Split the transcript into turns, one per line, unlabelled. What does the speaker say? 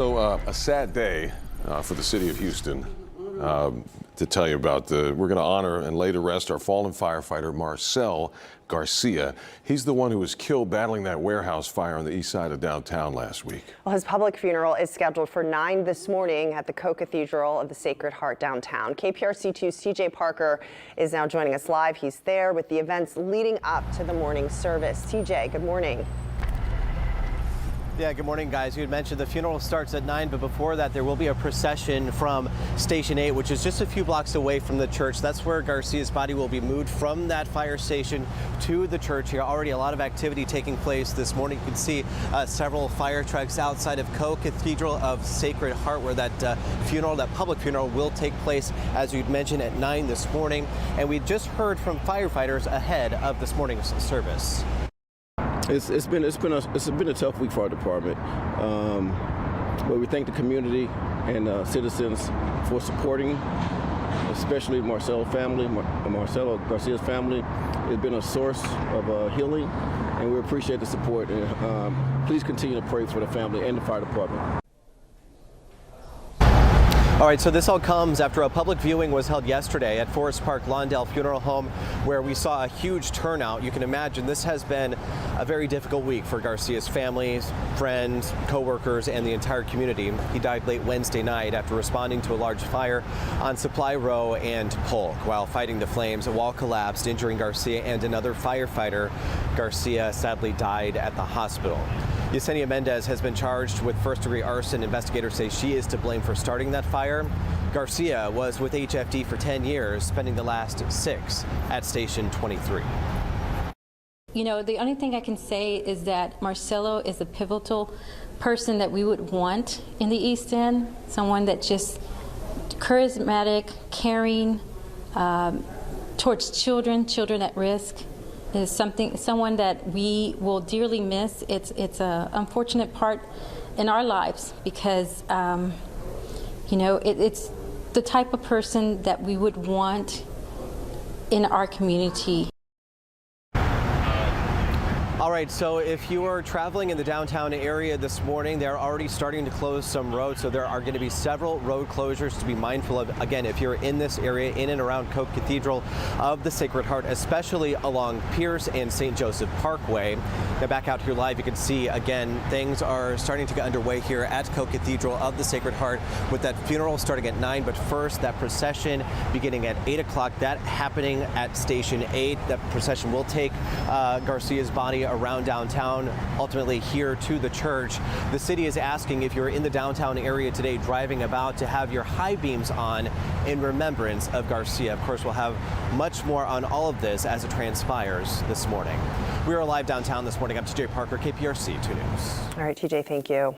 So a sad day for the city of Houston to tell you about. We're going to honor and lay to rest our fallen firefighter, Marcelo Garcia. He's the one who was killed battling that warehouse fire on the east side of downtown last week.
Well, his public funeral is scheduled for 9 this morning at the Co-Cathedral of the Sacred Heart downtown. KPRC2's TJ Parker is now joining us live. He's there with the events leading up to the morning service. TJ, good morning.
Yeah, good morning, guys. You had mentioned the funeral starts at 9, but before that, there will be a procession from Station 8, which is just a few blocks away from the church. That's where Garcia's body will be moved from that fire station to the church. Here, already a lot of activity taking place this morning. You can see several fire trucks outside of Co-Cathedral of Sacred Heart, where that that public funeral will take place, as you'd mentioned, at 9 this morning. And we just heard from firefighters ahead of this morning's service.
It's been a tough week for our department, but we thank the community and citizens for supporting, especially Marcelo Garcia's family. It's been a source of healing, and we appreciate the support. And please continue to pray for the family and the fire department.
All right, so this all comes after a public viewing was held yesterday at Forest Park Lawndale Funeral Home, where we saw a huge turnout. You can imagine this has been a very difficult week for Garcia's family, friends, co-workers, and the entire community. He died late Wednesday night after responding to a large fire on Supply Row and Polk. While fighting the flames, a wall collapsed, injuring Garcia and another firefighter. Garcia sadly died at the hospital. Yesenia Mendez has been charged with first-degree arson. Investigators say she is to blame for starting that fire. Garcia was with HFD for 10 years, spending the last 6 at Station 23.
You know, the only thing I can say is that Marcelo is a pivotal person that we would want in the East End, someone that just charismatic, caring, towards children at risk. Is someone that we will dearly miss. It's a unfortunate part in our lives because you know, it's the type of person that we would want in our community.
All right, so if you are traveling in the downtown area this morning, they're already starting to close some roads, so there are going to be several road closures to be mindful of. Again, if you're in this area, in and around Co-Cathedral of the Sacred Heart, especially along Pierce and St. Joseph Parkway. Now back out here live, you can see, again, things are starting to get underway here at Co-Cathedral of the Sacred Heart with that funeral starting at 9, but first that procession beginning at 8 o'clock, that happening at Station 8. That procession will take Garcia's body around downtown, ultimately here to the church. The city is asking if you're in the downtown area today driving about to have your high beams on in remembrance of Garcia. Of course, we'll have much more on all of this as it transpires this morning. We are live downtown this morning. I'm TJ Parker, KPRC 2 News.
All right, TJ, thank you.